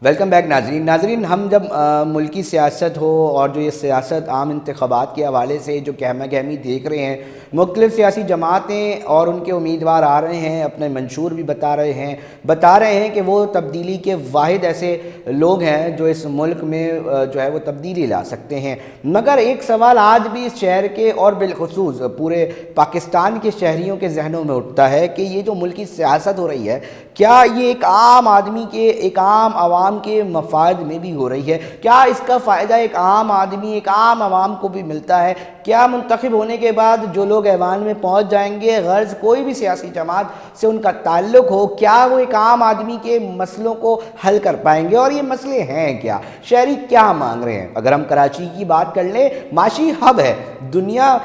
Welcome back ناظرین ہم جب ملکی سیاست ہو اور جو یہ سیاست عام انتخابات کے حوالے سے جو گہما گہمی دیکھ رہے ہیں، مختلف سیاسی جماعتیں اور ان کے امیدوار آ رہے ہیں، اپنے منشور بھی بتا رہے ہیں کہ وہ تبدیلی کے واحد ایسے لوگ ہیں جو اس ملک میں جو ہے وہ تبدیلی لا سکتے ہیں۔ مگر ایک سوال آج بھی اس شہر کے اور بالخصوص پورے پاکستان کے شہریوں کے ذہنوں میں اٹھتا ہے کہ یہ جو ملکی سیاست ہو رہی ہے، کیا یہ ایک عام آدمی کے، ایک عام عوام کے مفاد میں بھی ہو رہی ہے؟ کیا اس کا فائدہ ایک عام آدمی، ایک عام عوام کو بھی ملتا ہے؟ کیا منتخب ہونے کے بعد جو لوگ ایوان میں پہنچ جائیں گے، غرض کوئی بھی سیاسی جماعت سے ان کا تعلق ہو، کیا وہ ایک عام آدمی کے مسئلوں کو حل کر پائیں گے؟ اور یہ مسئلے ہیں کیا؟ شہری کیا مانگ رہے ہیں؟ اگر ہم کراچی کی بات کر لیں، معاشی ہب ہے، دنیا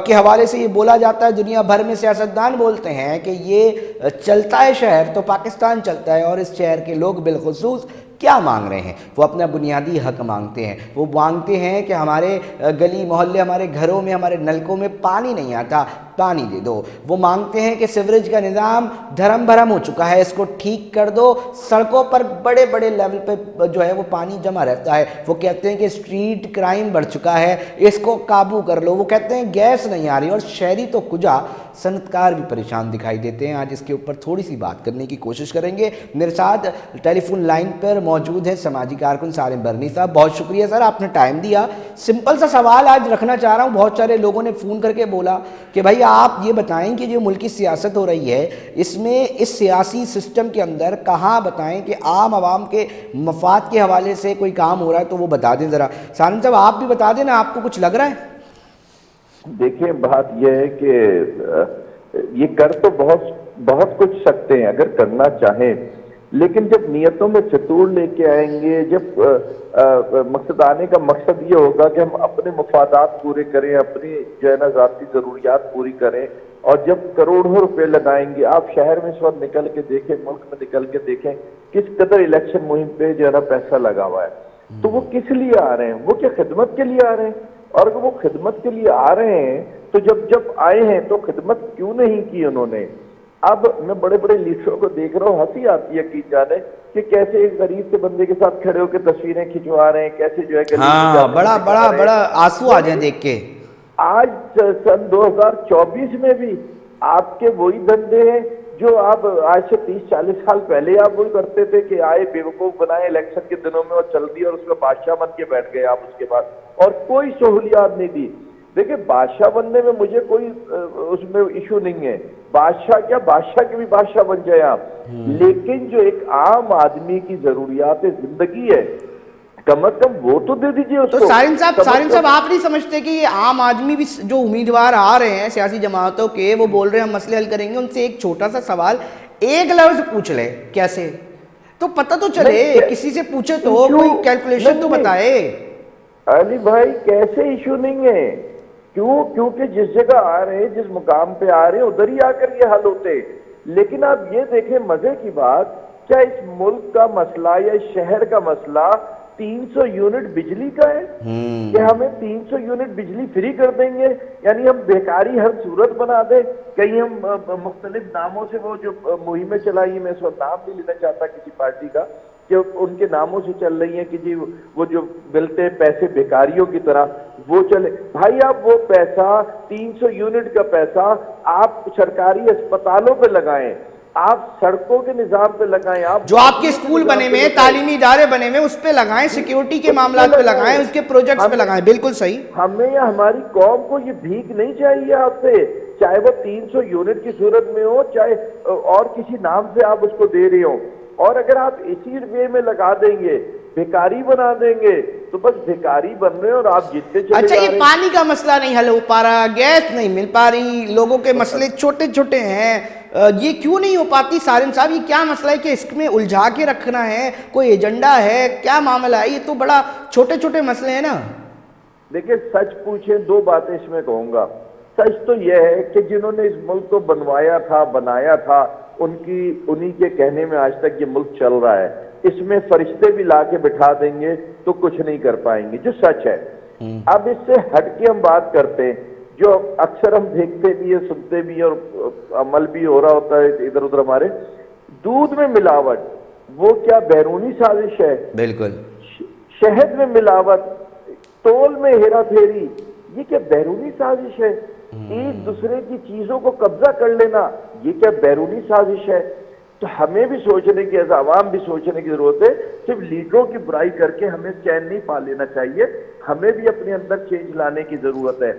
کے حوالے سے یہ بولا جاتا ہے، دنیا بھر میں سیاستدان بولتے ہیں کہ یہ چلتا ہے شہر تو پاکستان چلتا ہے، اور اس شہر کے لوگ بالخصوص کیا مانگ رہے ہیں؟ وہ اپنا بنیادی حق مانگتے ہیں۔ وہ مانگتے ہیں کہ ہمارے گلی محلے، ہمارے گھروں میں، ہمارے نلکوں میں پانی نہیں آتا، پانی دے دو۔ وہ مانگتے ہیں کہ سیوریج کا نظام دھرم بھرم ہو چکا ہے، اس کو ٹھیک کر دو۔ سڑکوں پر بڑے بڑے لیول پہ جو ہے وہ پانی جمع رہتا ہے۔ وہ کہتے ہیں کہ اسٹریٹ کرائم بڑھ چکا ہے، اس کو قابو کر لو۔ وہ کہتے ہیں گیس نہیں آ رہی، اور شہری تو کجا، صنعتکار بھی پریشان دکھائی دیتے ہیں۔ آج اس کے اوپر تھوڑی سی بات کرنے کی کوشش کریں گے۔ میرے ساتھ ٹیلی فون لائن پر موجود ہے سماجی کارکن سالم برنی صاحب۔ بہت شکریہ سر، آپ نے ٹائم دیا۔ سمپل سا سوال آج رکھنا چاہ رہا ہوں، بہت سارے لوگوں نے فون کر کے بولا کہ بھائی آپ یہ بتائیں کہ جو ملکی سیاست ہو رہی ہے، اس میں اس سیاسی سسٹم کے اندر کہاں بتائیں کہ عام عوام کے مفاد کے حوالے سے کوئی کام ہو رہا ہے تو وہ بتا دیں ذرا۔ سالم صاحب آپ بھی بتا دیں نا، آپ کو کچھ لگ رہا ہے؟ دیکھیں، بات یہ ہے کہ یہ کر تو بہت کچھ سکتے ہیں اگر کرنا چاہیں، لیکن جب نیتوں میں فتور لے کے آئیں گے، جب مقصد آنے کا مقصد یہ ہوگا کہ ہم اپنے مفادات پورے کریں، اپنی جو ہے نا ذاتی ضروریات پوری کریں، اور جب کروڑوں روپے لگائیں گے، آپ شہر میں اس وقت نکل کے دیکھیں، ملک میں نکل کے دیکھیں کس قدر الیکشن مہم پہ جو ہے نا پیسہ لگا ہوا ہے، تو وہ کس لیے آ رہے ہیں؟ وہ کیا خدمت کے لیے آ رہے ہیں؟ اور اگر وہ خدمت کے لیے آ رہے ہیں تو جب آئے ہیں تو خدمت کیوں نہیں کی انہوں نے؟ اب میں بڑے بڑے لیڈروں کو دیکھ رہا ہوں، ہنسی آتی ہے کہ جانے کہ کیسے ایک غریب سے بندے کے ساتھ کھڑے ہو کے تصویریں کھنچوا رہے ہیں، کیسے جو ہے کہ بڑا آنسو آ جائیں دیکھ کے۔ آج سن 2024 میں بھی آپ کے وہی دھندے ہیں جو آپ آج سے 30-40 سال پہلے آپ وہی کرتے تھے کہ آئے بیوقوف بنائے الیکشن کے دنوں میں اور چل دی، اور اس میں بادشاہ بن کے بیٹھ گئے آپ اس کے بعد، اور کوئی سہولیات نہیں دی۔ دیکھیں، بادشاہ بننے میں مجھے کوئی اس میں ایشو نہیں ہے، بادشاہ کیا، بادشاہ کے بھی بادشاہ بن جائے آپ، لیکن جو ایک عام آدمی کی ضروریات زندگی ہے، کم از کم وہ تو دے دیجئے اس کو۔ تو سالم صاحب آپ نہیں سمجھتے کہ یہ عام آدمی بھی جو امیدوار آ رہے ہیں سیاسی جماعتوں کے، وہ بول رہے ہیں ہم مسئلے حل کریں گے، ان سے ایک چھوٹا سا سوال ایک لفظ پوچھ لے کیسے تو پتہ تو چلے، کسی سے پوچھے تو کوئی کیلکولیشن تو بتائے۔ علی بھائی، کیسے ایشو نہیں ہے؟ کیونکہ جس جگہ آ رہے ہیں، جس مقام پہ آ رہے ہیں، ادھر ہی آ کر یہ حل ہوتے۔ لیکن آپ یہ دیکھیں مزے کی بات، کیا اس ملک کا مسئلہ یا اس شہر کا مسئلہ 300 یونٹ بجلی کا ہے کہ ہمیں 300 یونٹ بجلی فری کر دیں گے؟ یعنی ہم بیکاری ہر صورت بنا دیں، کہیں ہم مختلف ناموں سے وہ جو مہمیں چلائی، میں اس وقت نام نہیں لینا چاہتا کسی پارٹی کا، کہ ان کے ناموں سے چل رہی ہیں کہ جی وہ جو ملتے ہیں پیسے بیکاریوں کی طرح وہ چلے۔ بھائی آپ وہ پیسہ 300 یونٹ کا پیسہ آپ سرکاری اسپتالوں پہ لگائیں، آپ سڑکوں کے نظام پہ لگائیں، آپ جو آپ کے اسکول بنے ہوئے، تعلیمی ادارے بنے ہوئے، اس پہ لگائیں، سیکیورٹی کے معاملات پہ لگائیں، اس کے پروجیکٹس پہ لگائیں۔ بالکل صحیح۔ ہمیں یا ہماری قوم کو یہ بھیک نہیں چاہیے آپ سے، چاہے وہ 300 یونٹ کی صورت میں ہو، چاہے اور کسی نام سے آپ اس کو دے رہے ہو، اور اگر آپ اسی وے میں لگا دیں گے، بھیکاری بنا دیں گے، تو بس بھیکاری بن رہے ہیں اور آپ جتنے چلے جا رہے ہیں۔ اچھا، یہ پانی کا مسئلہ نہیں حل ہو پا رہا، گیس نہیں مل پا رہی، لوگوں کے مسئلے چھوٹے چھوٹے ہیں، یہ کیوں نہیں ہو پاتی؟ سالم صاحب یہ کیا مسئلہ ہے کہ اس میں الجھا کے رکھنا ہے؟ کوئی ایجنڈا ہے؟ کیا معاملہ ہے؟ یہ تو بڑا چھوٹے چھوٹے مسئلے ہیں نا۔ دیکھیں، سچ پوچھیں، دو باتیں اس میں کہوں گا۔ سچ تو یہ ہے کہ جنہوں نے اس ملک کو بنوایا تھا، بنایا تھا، انہی کے کہنے میں آج تک یہ ملک چل رہا ہے۔ اس میں فرشتے بھی لا کے بٹھا دیں گے تو کچھ نہیں کر پائیں گے، جو سچ ہے۔ اب اس سے ہٹ کے ہم بات کرتے ہیں، جو اکثر ہم دیکھتے بھی ہیں، سنتے بھی ہیں، اور عمل بھی ہو رہا ہوتا ہے ادھر ادھر ہمارے، دودھ میں ملاوٹ، وہ کیا بیرونی سازش ہے؟ بالکل. شہد میں ملاوٹ، تول میں ہیرا پھیری، یہ کیا بیرونی سازش ہے؟ ایک دوسرے کی چیزوں کو قبضہ کر لینا، یہ کیا بیرونی سازش ہے؟ تو ہمیں بھی سوچنے کی، عوام بھی سوچنے کی ضرورت ہے. صرف لیڈروں کی برائی کر کے ہمیں چین نہیں پا لینا چاہیے، ہمیں بھی اپنے اندر چینج لانے کی ضرورت ہے.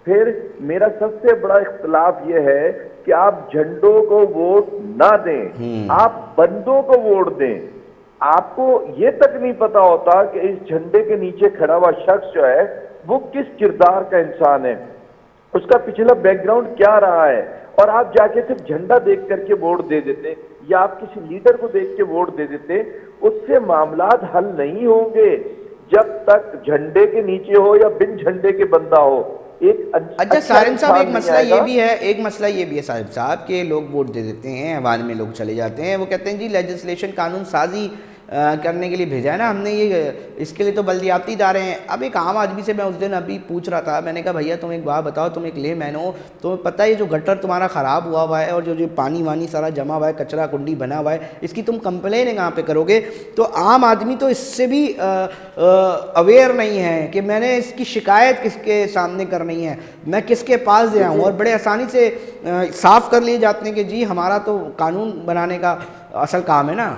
پھر میرا سب سے بڑا اختلاف یہ ہے کہ آپ جھنڈوں کو ووٹ نہ دیں، آپ بندوں کو ووٹ دیں. آپ کو یہ تک نہیں پتا ہوتا کہ اس جھنڈے کے نیچے کھڑا ہوا شخص جو ہے وہ کس کردار کا انسان ہے، اس کا پچھلا بیک گراؤنڈ کیا رہا ہے. اور آپ جا کے صرف جھنڈا دیکھ کر کے ووٹ دے دیتے، یا آپ کسی لیڈر کو دیکھ کے ووٹ دے دیتے، اس سے معاملات حل نہیں ہوں گے جب تک جھنڈے کے نیچے ہو یا بن جھنڈے کے بندہ ہو. اچھا سارم صاحب، ایک مسئلہ یہ بھی ہے، سارم صاحب کہ لوگ ووٹ دے دیتے ہیں، ایوان میں لوگ چلے جاتے ہیں، وہ کہتے ہیں جی لیجسلیشن قانون سازی کرنے کے لیے بھیجا ہے نا ہم نے، یہ اس کے لیے تو بلدیاتی ادارے ہیں. اب ایک عام آدمی سے میں اس دن ابھی پوچھ رہا تھا، میں نے کہا بھیا تم ایک بات بتاؤ، تم ایک لے مین ہو، تمہیں پتہ ہے جو گٹر تمہارا خراب ہوا ہے اور جو پانی وانی سارا جمع ہوا ہے، کچرا کنڈی بنا ہوا ہے، اس کی تم کمپلین کہاں پہ کرو گے؟ تو عام آدمی تو اس سے بھی اویئر نہیں ہے کہ میں نے اس کی شکایت کس کے سامنے کرنی ہے، میں کس کے پاس جاؤں. اور بڑے آسانی سے صاف کر لیے جاتے ہیں کہ جی ہمارا تو قانون بنانے کا اصل کام ہے نا.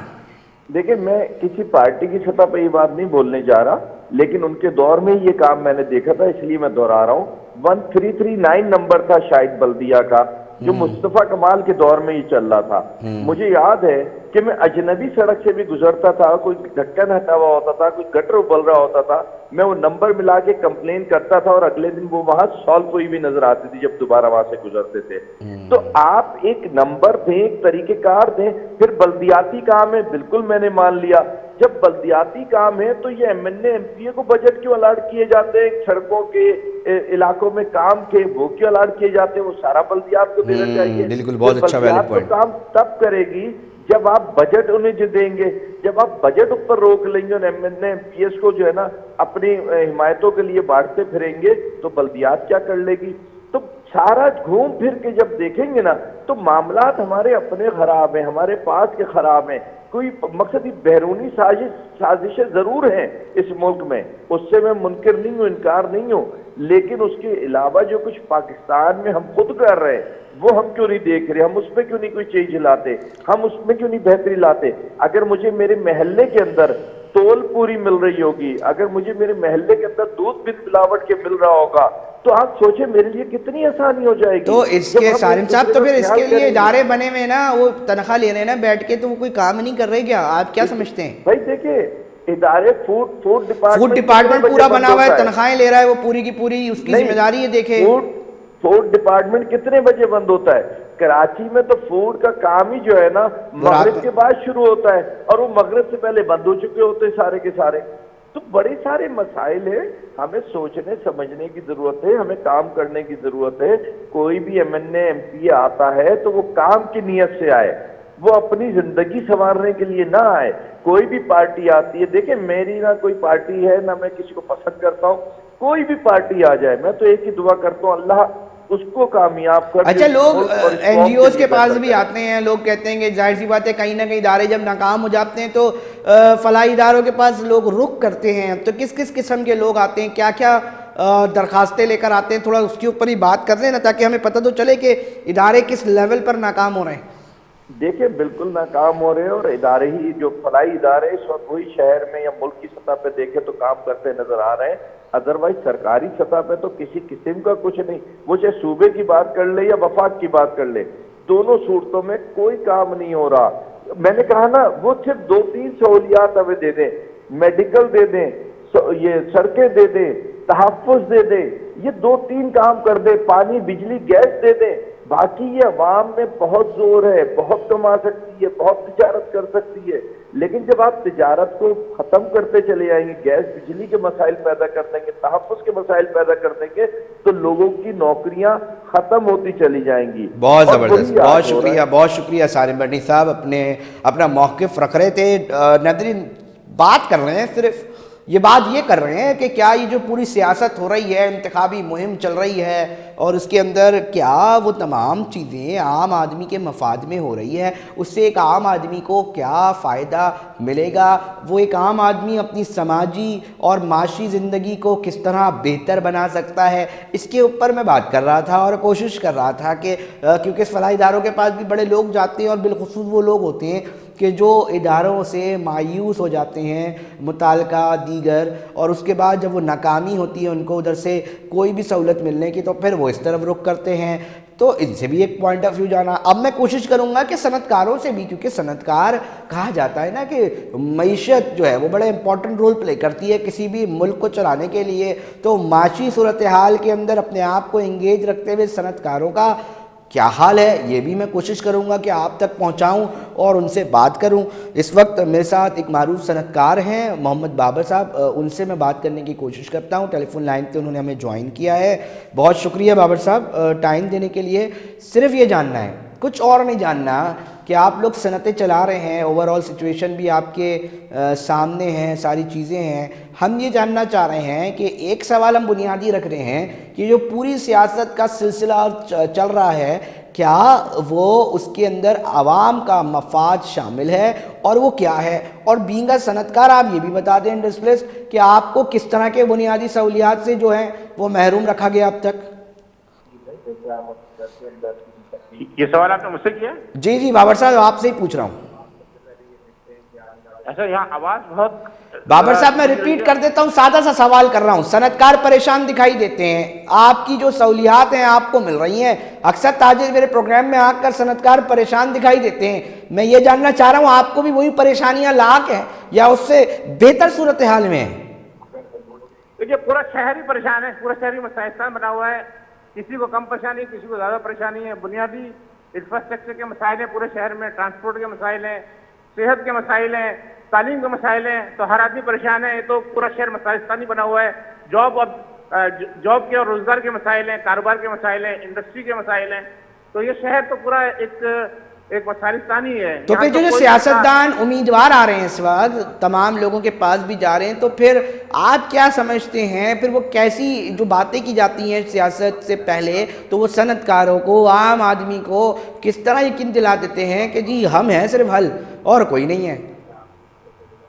دیکھیں، میں کسی پارٹی کی سطح پہ یہ بات نہیں بولنے جا رہا، لیکن ان کے دور میں یہ کام میں نے دیکھا تھا، اس لیے میں دہرا رہا ہوں. 1339 نمبر تھا شاہد بلدیہ کا، جو مصطفیٰ کمال کے دور میں یہ چل رہا تھا. مجھے یاد ہے کہ میں اجنبی سڑک سے بھی گزرتا تھا، کوئی ڈھکن ہٹا ہوا ہوتا تھا، کوئی گٹر ابل رہا ہوتا تھا، میں وہ نمبر ملا کے کمپلین کرتا تھا، اور اگلے دن وہ وہاں سالو ہوئی بھی نظر آتی تھی جب دوبارہ وہاں سے گزرتے تھے. تو آپ ایک نمبر دیں، ایک طریقہ کار دیں. پھر بلدیاتی کام ہے، بالکل میں نے مان لیا. جب بلدیاتی کام ہے تو یہ M N A M P A کو بجٹ کیوں الاٹ کیے جاتے ہیں؟ سڑکوں کے علاقوں میں کام کے وہ کیوں الاٹ کیے جاتے ہیں؟ وہ سارا بلدیات کو دینا چاہیے. بالکل، بہت اچھا ویلڈ بلدیات تو پوائنٹ. کام تب کرے گی جب آپ بجٹ انہیں جو دیں گے. جب آپ بجٹ اوپر روک لیں گے اور M N A M P S کو جو ہے نا اپنی حمایتوں کے لیے بانٹتے پھریں گے، تو بلدیات کیا کر لے گی؟ تو سارا گھوم پھر کے جب دیکھیں گے نا تو معاملات ہمارے اپنے خراب ہیں، ہمارے پاس کے خراب ہیں. کوئی مقصدی بیرونی سازشیں ضرور ہیں اس ملک میں، اس سے میں منکر نہیں ہوں، انکار نہیں ہوں، لیکن اس کے علاوہ جو کچھ پاکستان میں ہم خود کر رہے ہیں وہ ہم کیوں نہیں دیکھ رہے؟ ہم اس پہ کیوں نہیں کوئی چینج لاتے؟ ہم اس میں کیوں نہیں بہتری لاتے؟ اگر مجھے میرے محلے کے اندر تول پوری مل رہی ہوگی، اگر مجھے میرے محلے کے اندر دودھ بن ملاوٹ کے مل رہا ہوگا، تو آپ سوچیں میرے لیے کتنی آسانی ہو جائے گی. تو اس کے سارم صاحب، تو پھر اس کے لیے ادارے بنے ہوئے نا، وہ تنخواہ لے رہے ہیں نا بیٹھ کے، تو وہ کوئی کام نہیں کر رہے کیا؟ آپ کیا سمجھتے ہیں بھائی؟ دیکھیں، ادارے فوڈ ڈپارٹمنٹ پورا بنا ہوا ہے، تنخواہیں لے رہا ہے وہ پوری کی پوری، اس کی ذمہ داری ہے. دیکھیں فوڈ ڈپارٹمنٹ کتنے بجے بند ہوتا ہے؟ کراچی میں تو فوڈ کا کام ہی جو ہے نا مغرب کے بعد شروع ہوتا ہے، اور وہ مغرب سے پہلے بند ہو چکے ہوتے ہیں سارے کے سارے. تو بڑے سارے مسائل ہیں، ہمیں سوچنے سمجھنے کی ضرورت ہے، ہمیں کام کرنے کی ضرورت ہے. کوئی بھی M N A M P A آتا ہے تو وہ کام کی نیت سے آئے، وہ اپنی زندگی سنوارنے کے لیے نہ آئے. کوئی بھی پارٹی آتی ہے، دیکھیں میری نہ کوئی پارٹی ہے، نہ میں کسی کو پسند کرتا ہوں، کوئی بھی پارٹی آ جائے میں تو ایک ہی دعا کرتا ہوں، اللہ اس کو کامیاب کر. اچھا، لوگ این جی اوز کے پاس بھی آتے ہیں، لوگ کہتے ہیں کہ ظاہر سی بات ہے کہیں نہ کہیں ادارے جب ناکام ہو جاتے ہیں تو فلاحی اداروں کے پاس لوگ رخ کرتے ہیں. تو کس کس قسم کے لوگ آتے ہیں، کیا کیا درخواستیں لے کر آتے ہیں؟ تھوڑا اس کے اوپر ہی بات کر لیں نا، تاکہ ہمیں پتہ تو چلے کہ ادارے کس لیول پر ناکام ہو رہے ہیں. دیکھیں بالکل ناکام ہو رہے ہیں، اور ادارے ہی جو فلاحی ادارے اس وقت وہی شہر میں یا ملک کی سطح پہ دیکھیں تو کام کرتے نظر آ رہے ہیں. ادروائز سرکاری سطح پہ تو کسی قسم کا کچھ نہیں. وہ چاہے صوبے کی بات کر لے یا وفاق کی بات کر لے، دونوں صورتوں میں کوئی کام نہیں ہو رہا. میں نے کہا نا، وہ صرف 2-3 سہولیات ہمیں دے دیں، میڈیکل دے دیں، یہ سڑکیں دے دیں، تحفظ دے دیں، یہ 2-3 کام کر دیں، پانی بجلی گیس دے دیں. باقی یہ عوام میں بہت زور ہے، بہت کما سکتی ہے، بہت تجارت کر سکتی ہے. لیکن جب آپ تجارت کو ختم کرتے چلے جائیں گے، گیس بجلی کے مسائل پیدا کر دیں گے، تحفظ کے مسائل پیدا کر دیں گے، تو لوگوں کی نوکریاں ختم ہوتی چلی جائیں گی. بہت زبردست، بہت شکریہ سارم بٹی صاحب، اپنا موقف رکھ رہے تھے. ناظرین، بات کر رہے ہیں صرف یہ بات یہ کر رہے ہیں کہ کیا یہ جو پوری سیاست ہو رہی ہے، انتخابی مہم چل رہی ہے، اور اس کے اندر کیا وہ تمام چیزیں عام آدمی کے مفاد میں ہو رہی ہے، اس سے ایک عام آدمی کو کیا فائدہ ملے گا، وہ ایک عام آدمی اپنی سماجی اور معاشی زندگی کو کس طرح بہتر بنا سکتا ہے، اس کے اوپر میں بات کر رہا تھا اور کوشش کر رہا تھا کہ کیونکہ اس فلاحی اداروں کے پاس بھی بڑے لوگ جاتے ہیں، اور بالخصوص وہ لوگ ہوتے ہیں کہ جو اداروں سے مایوس ہو جاتے ہیں متعلقہ دیگر، اور اس کے بعد جب وہ ناکامی ہوتی ہے ان کو ادھر سے کوئی بھی سہولت ملنے کی، تو پھر وہ اس طرف رخ کرتے ہیں۔ تو ان سے بھی ایک پوائنٹ آف ویو جانا۔ اب میں کوشش کروں گا کہ صنعت کاروں سے بھی، کیونکہ صنعت کار کہا جاتا ہے نا کہ معیشت جو ہے وہ بڑا امپورٹنٹ رول پلے کرتی ہے کسی بھی ملک کو چلانے کے لیے، تو معاشی صورتحال کے اندر اپنے آپ کو انگیج رکھتے ہوئے صنعت کاروں کا کیا حال ہے، یہ بھی میں کوشش کروں گا کہ آپ تک پہنچاؤں اور ان سے بات کروں۔ اس وقت میرے ساتھ ایک معروف صنعت کار ہیں محمد بابر صاحب، ان سے میں بات کرنے کی کوشش کرتا ہوں۔ ٹیلی فون لائن پہ انہوں نے ہمیں جوائن کیا ہے۔ بہت شکریہ بابر صاحب ٹائم دینے کے لیے۔ صرف یہ جاننا ہے، کچھ اور نہیں جاننا، کہ آپ لوگ صنعتیں چلا رہے ہیں، اوور آل سچویشن بھی آپ کے سامنے ہیں، ساری چیزیں ہیں۔ ہم یہ جاننا چاہ رہے ہیں کہ ایک سوال ہم بنیادی رکھ رہے ہیں کہ جو پوری سیاست کا سلسلہ چل رہا ہے، کیا وہ اس کے اندر عوام کا مفاد شامل ہے، اور وہ کیا ہے؟ اور بینگ اے صنعت کار آپ یہ بھی بتا دیں ڈسپلس کہ آپ کو کس طرح کے بنیادی سہولیات سے جو ہیں وہ محروم رکھا گیا اب تک؟ یہ سوال آپ نے مجھ سے کیا؟ جی بابر صاحب آپ سے ہی پوچھ رہا ہوں۔ ایسا یہاں آواز بہت بابر صاحب میں ریپیٹ کر دیتا ہوں، سادہ سا سوال کر رہا ہوں۔ صنعت کار پریشان دکھائی دیتے ہیں، آپ کی جو سہولیات ہیں آپ کو مل رہی ہیں، اکثر تاجر میرے پروگرام میں آ کر صنعت کار پریشان دکھائی دیتے ہیں۔ میں یہ جاننا چاہ رہا ہوں آپ کو بھی وہی پریشانیاں لاحق ہیں یا اس سے بہتر صورتحال میں ہیں؟ دیکھیے پورا شہر ہی پریشان ہے، پورا شہری مسائل بنا ہوا ہے، کسی کو کم پریشانی ہے، کسی کو زیادہ پریشانی ہے۔ بنیادی انفراسٹرکچر کے مسائل ہیں پورے شہر میں، ٹرانسپورٹ کے مسائل ہیں، صحت کے مسائل ہیں، تعلیم کے مسائل ہیں، تو ہر آدمی پریشان ہے۔ یہ تو پورا شہر مسائلستانی بنا ہوا ہے۔ جاب کے اور روزگار کے مسائل ہیں، کاروبار کے مسائل ہیں، انڈسٹری کے مسائل ہیں، تو یہ شہر تو پورا ایک مسائلستانی ہے۔ تو پھر جو سیاستدان امیدوار آ رہے ہیں اس وقت تمام لوگوں کے پاس بھی جا رہے ہیں، تو پھر آپ کیا سمجھتے ہیں، پھر وہ کیسی جو باتیں کی جاتی ہیں سیاست سے پہلے، تو وہ صنعت کاروں کو، عام آدمی کو کس طرح یقین دلا دیتے ہیں کہ جی ہم ہیں صرف حل اور کوئی نہیں ہے؟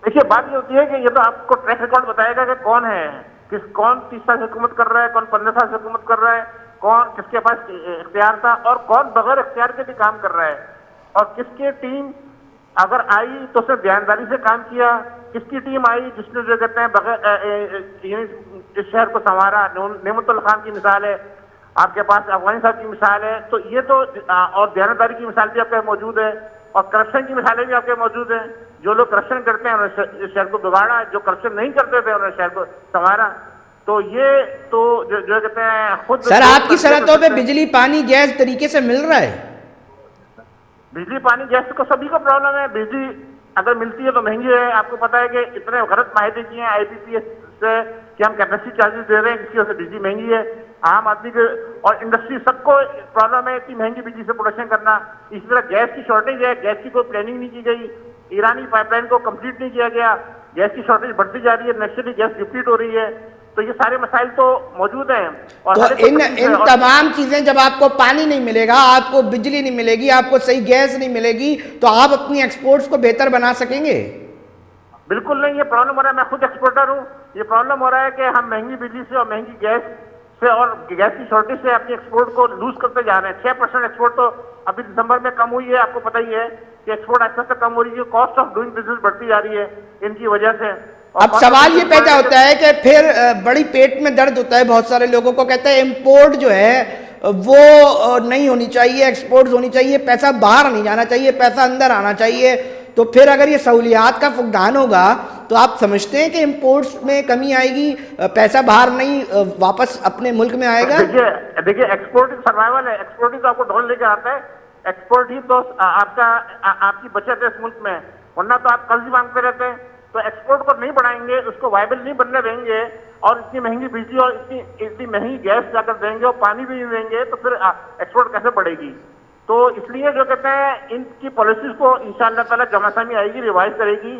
دیکھیے بات یہ ہوتی ہے کہ یہ تو آپ کو ٹریک ریکارڈ بتائے گا کہ کون ہے، کون 30 سال سے حکومت کر رہا ہے، کون 15 سال سے حکومت کر رہا ہے، کون کس کے پاس اختیار تھا، اور کون بغیر اختیار کے بھی کام کر رہا ہے، اور کس کی ٹیم اگر آئی تو اس نے دیانتداری سے کام کیا، کس کی ٹیم آئی جس نے جو کہتے ہیں بغیر اس شہر کو سنوارا۔ نعمت اللہ خان کی مثال ہے آپ کے پاس، افغانی صاحب کی مثال ہے، تو یہ تو اور دیانتداری کی مثال بھی آپ کے موجود ہے، اور کرپشن کی مثالیں بھی آپ کے موجود ہیں۔ جو لوگ کرپشن کرتے ہیں انہوں نے شہر کو بگاڑا، جو کرپشن نہیں کرتے تھے انہوں نے شہر کو سنوارا۔ تو یہ تو جو کہتے ہیں خود سر آپ کی صنعتوں پہ بجلی پانی گیس طریقے سے مل رہا ہے؟ بجلی پانی گیس کو سبھی کو پرابلم ہے۔ بجلی اگر ملتی ہے تو مہنگی ہے۔ آپ کو پتا ہے کہ اتنے غلط معاہدے کیے ہیں آئی پی پی ایس سے کہ ہم کیپیسٹی چارجز دے رہے ہیں، جس کی وجہ سے بجلی مہنگی ہے۔ عام آدمی کے اور انڈسٹری سب کو پرابلم ہے اتنی مہنگی بجلی سے پروڈکشن کرنا۔ اسی طرح گیس کی شارٹیج ہے، گیس کی کوئی پلاننگ نہیں کی گئی، ایرانی پائپ لائن کو کمپلیٹ نہیں کیا گیا، گیس کی شارٹیج بڑھتی جا رہی ہے، نیچرلی گیس ڈپلیٹ ہو رہی ہے۔ تو یہ سارے مسائل تو موجود ہیں، اور تو ان تمام چیزیں جب آپ کو پانی نہیں ملے گا، آپ کو بجلی نہیں ملے گی، آپ کو صحیح گیس نہیں ملے گی، تو آپ اپنی ایکسپورٹس کو بہتر بنا سکیں گے؟ بالکل نہیں، یہ پرابلم ہو رہا ہے۔ میں خود ایکسپورٹر ہوں، یہ پرابلم ہو رہا ہے کہ ہم مہنگی بجلی سے اور مہنگی گیس سے اور گیس کی شارٹیج سے اپنی ایکسپورٹ کو لوز کرتے جا رہے ہیں۔ 6% ایکسپورٹ تو ابھی دسمبر میں کم ہوئی ہے، آپ کو پتہ ہی ہے کہ ایکسپورٹ ایسا سے کم ہو رہی ہے، کاسٹ آف ڈوئنگ بزنس بڑھتی جا رہی ہے ان کی وجہ سے۔ اب سوال یہ پیدا ہوتا ہے کہ پھر بڑی پیٹ میں درد ہوتا ہے بہت سارے لوگوں کو، کہتے ہیں امپورٹ جو ہے وہ نہیں ہونی چاہیے، ایکسپورٹز ہونی چاہیے، پیسہ باہر نہیں جانا چاہیے، پیسہ اندر آنا چاہیے۔ تو پھر اگر یہ سہولیات کا فقدان ہوگا تو آپ سمجھتے ہیں کہ امپورٹس میں کمی آئے گی، پیسہ باہر نہیں واپس اپنے ملک میں آئے گا؟ دیکھیے ایکسپورٹ سروائیول ہے، ایکسپورٹ ہی تو آپ کو ڈھول لے کے آتا ہے، ایکسپورٹ ہی تو آپ کی بچت ہے اس ملک میں، ورنہ تو آپ قرض ہی مانگتے رہتے ہیں۔ تو ایکسپورٹ کو نہیں بڑھائیں گے، اس کو وائبل نہیں بننے دیں گے، اور اتنی مہنگی بجلی اور اتنی مہنگی گیس جا کر دیں گے اور پانی بھی نہیں دیں گے، تو پھر ایکسپورٹ کیسے بڑھے گی؟ تو اس لیے جو کہتے ہیں ان کی پالیسیز کو انشاءاللہ تعالی جمع سامی آئے گی، ریوائز کرے گی۔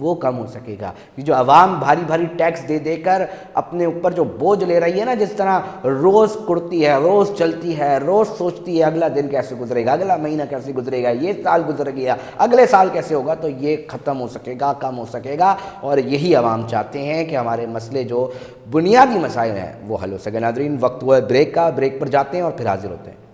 وہ کم ہو سکے گا. یہ جو عوام بھاری بھاری ٹیکس دے دے کر اپنے اوپر جو بوجھ لے رہی ہے نا، جس طرح روز کڑتی ہے، روز چلتی ہے، روز سوچتی ہے اگلا دن کیسے گزرے گا، اگلا مہینہ کیسے گزرے گا، یہ سال گزر گیا، اگلے سال کیسے ہوگا، تو یہ ختم ہو سکے گا، کم ہو سکے گا. اور یہی عوام چاہتے ہیں کہ ہمارے مسئلے جو بنیادی مسائل ہیں وہ حل ہو سکے. ناظرین، وقت ہوا ہے بریک کا، بریک پر جاتے ہیں اور پھر حاضر ہوتے ہیں.